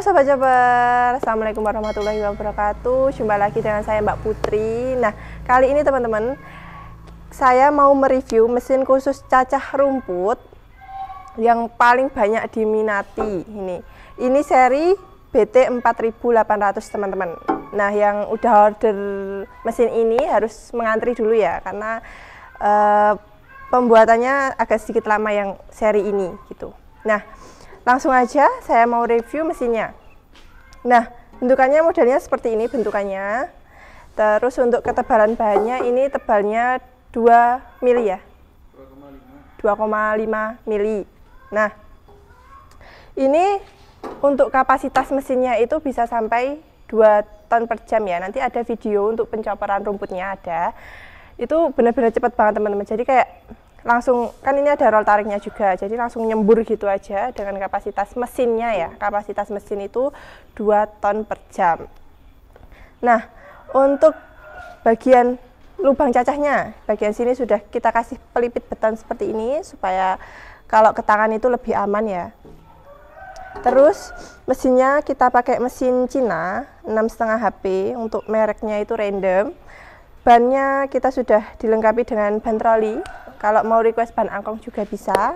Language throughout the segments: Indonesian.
Sobat Chopper, Assalamualaikum warahmatullahi wabarakatuh. Jumpa lagi dengan saya Mbak Putri. Nah, kali ini teman-teman, saya mau mereview mesin khusus cacah rumput yang paling banyak diminati. Ini seri BT 4800 teman-teman. Nah, yang udah order mesin ini harus mengantri dulu ya, karena pembuatannya agak sedikit lama yang seri ini gitu. Nah, langsung aja saya mau review mesinnya. Nah, bentukannya modelnya seperti ini bentukannya. Terus untuk ketebalan bahannya ini tebalnya 2 mili ya. 2,5 mili. Nah, ini untuk kapasitas mesinnya itu bisa sampai 2 ton per jam ya. Nanti ada video untuk pencoporan rumputnya ada. Itu benar-benar cepat banget teman-teman. Jadi kayak langsung, kan ini ada roll tariknya juga, jadi langsung nyembur gitu aja dengan kapasitas mesinnya ya. Kapasitas mesin itu 2 ton per jam. Nah, untuk bagian lubang cacahnya, bagian sini sudah kita kasih pelipit beton seperti ini supaya kalau ke tangan itu lebih aman ya. Terus mesinnya kita pakai mesin Cina 6,5 HP, untuk mereknya itu random. Bannya kita sudah dilengkapi dengan ban troli. Kalau mau request ban angkong juga bisa.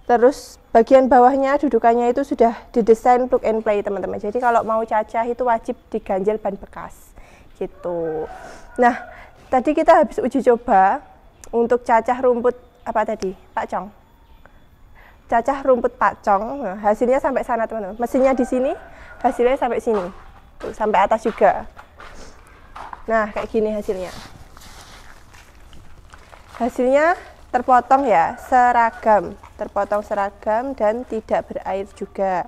Terus bagian bawahnya dudukannya itu sudah didesain plug and play teman-teman. Jadi kalau mau cacah itu wajib diganjel ban bekas gitu. Nah, tadi kita habis uji coba untuk cacah rumput apa tadi? Pakcong. Cacah rumput pakcong. Nah, hasilnya sampai sana teman-teman. Mesinnya di sini, hasilnya sampai sini. Tuh, sampai atas juga. Nah, kayak gini hasilnya. Hasilnya terpotong ya, seragam, terpotong seragam dan tidak berair juga.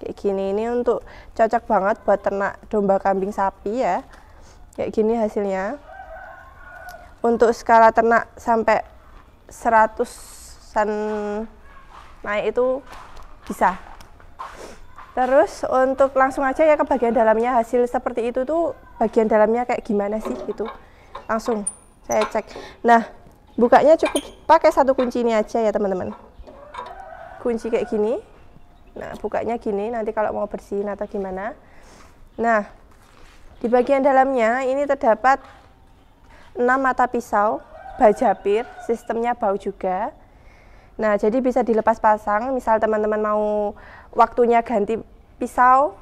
Kayak gini, ini untuk cocok banget buat ternak domba, kambing, sapi ya. Kayak gini hasilnya. Untuk skala ternak sampai 100-an naik itu bisa. Terus untuk langsung aja ya ke bagian dalamnya, hasil seperti itu tuh bagian dalamnya kayak gimana sih gitu. Langsung saya cek. Nah, bukanya cukup pakai satu kunci ini aja ya teman-teman. Kunci kayak gini. Nah, bukanya gini, nanti kalau mau bersihin atau gimana. Nah, di bagian dalamnya ini terdapat 6 mata pisau, bajapir, sistemnya bau juga. Nah, jadi bisa dilepas pasang, misal teman-teman mau waktunya ganti pisau,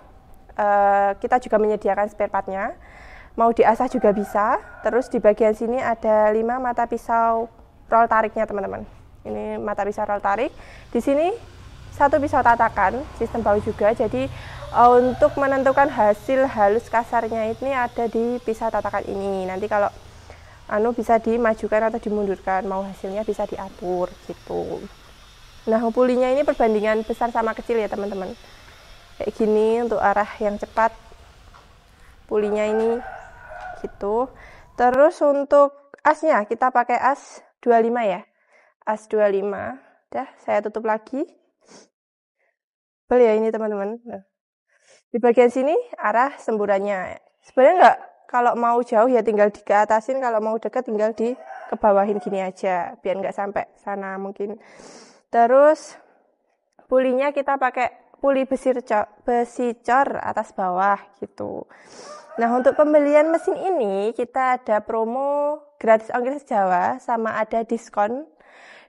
kita juga menyediakan spare partnya. Mau diasah juga bisa. Terus di bagian sini ada 5 mata pisau roll tariknya teman-teman. Ini mata pisau roll tarik. Di sini 1 pisau tatakan, sistem bau juga. Jadi untuk menentukan hasil halus kasarnya ini ada di pisau tatakan ini. Nanti kalau bisa dimajukan atau dimundurkan, mau hasilnya bisa diatur gitu. Nah, pulinya ini perbandingan besar sama kecil ya teman-teman. Kayak gini untuk arah yang cepat. Pulinya ini gitu. Terus untuk asnya kita pakai as 25 ya. As 25. Dah, saya tutup lagi. Boleh ya ini teman-teman. Nah, di bagian sini arah semburannya. Sebenarnya enggak, kalau mau jauh ya tinggal dikeatasin, kalau mau dekat tinggal di kebawahin gini aja biar nggak sampai sana mungkin. Terus pulinya kita pakai puli besi cor atas bawah gitu. Nah, untuk pembelian mesin ini kita ada promo gratis ongkir Jawa sama ada diskon.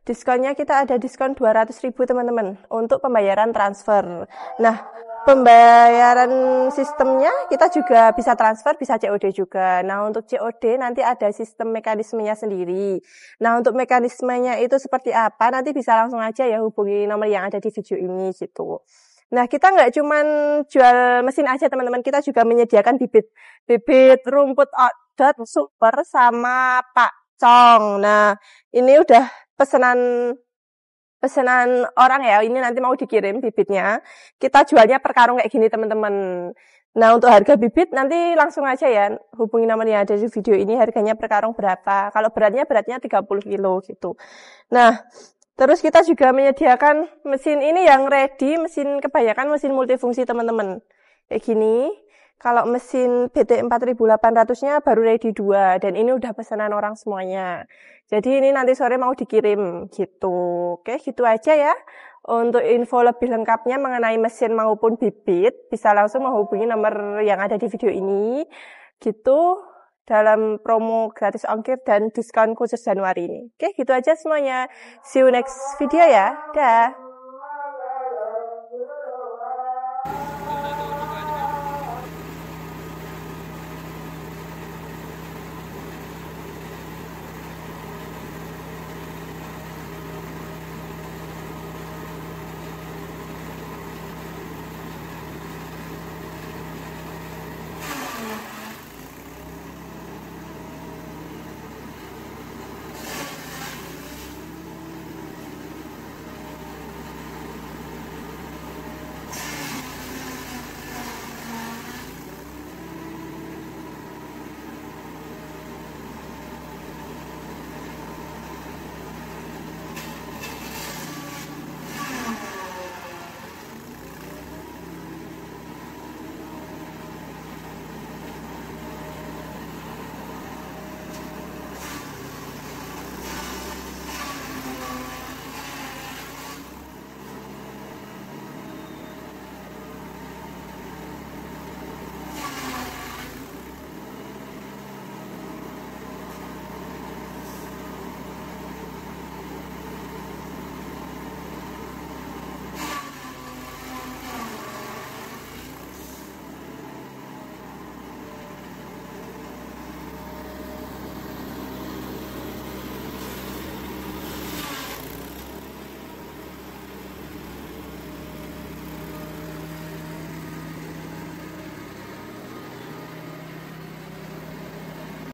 Diskonnya kita ada diskon 200.000 teman-teman untuk pembayaran transfer. Nah, pembayaran sistemnya kita juga bisa transfer, bisa COD juga. Nah, untuk COD nanti ada sistem mekanismenya sendiri. Nah, untuk mekanismenya itu seperti apa, nanti bisa langsung aja ya hubungi nomor yang ada di video ini gitu. Nah, kita nggak cuman jual mesin aja teman-teman, kita juga menyediakan bibit rumput outdoor super sama pakcong. Nah, ini udah pesanan orang ya, ini nanti mau dikirim bibitnya. Kita jualnya per karung kayak gini teman-teman. Nah, untuk harga bibit nanti langsung aja ya hubungi nomor yang ada di video ini, harganya per karung berapa. Kalau beratnya 30 kilo gitu. Nah, terus kita juga menyediakan mesin ini yang ready, mesin kebanyakan mesin multifungsi teman-teman. Kayak gini. Kalau mesin BT 4800-nya baru ready 2 dan ini udah pesanan orang semuanya. Jadi ini nanti sore mau dikirim gitu. Oke, gitu aja ya. Untuk info lebih lengkapnya mengenai mesin maupun bibit bisa langsung menghubungi nomor yang ada di video ini. Gitu dalam promo gratis ongkir dan diskon khusus Januari ini. Oke, gitu aja semuanya. See you next video ya. Dah.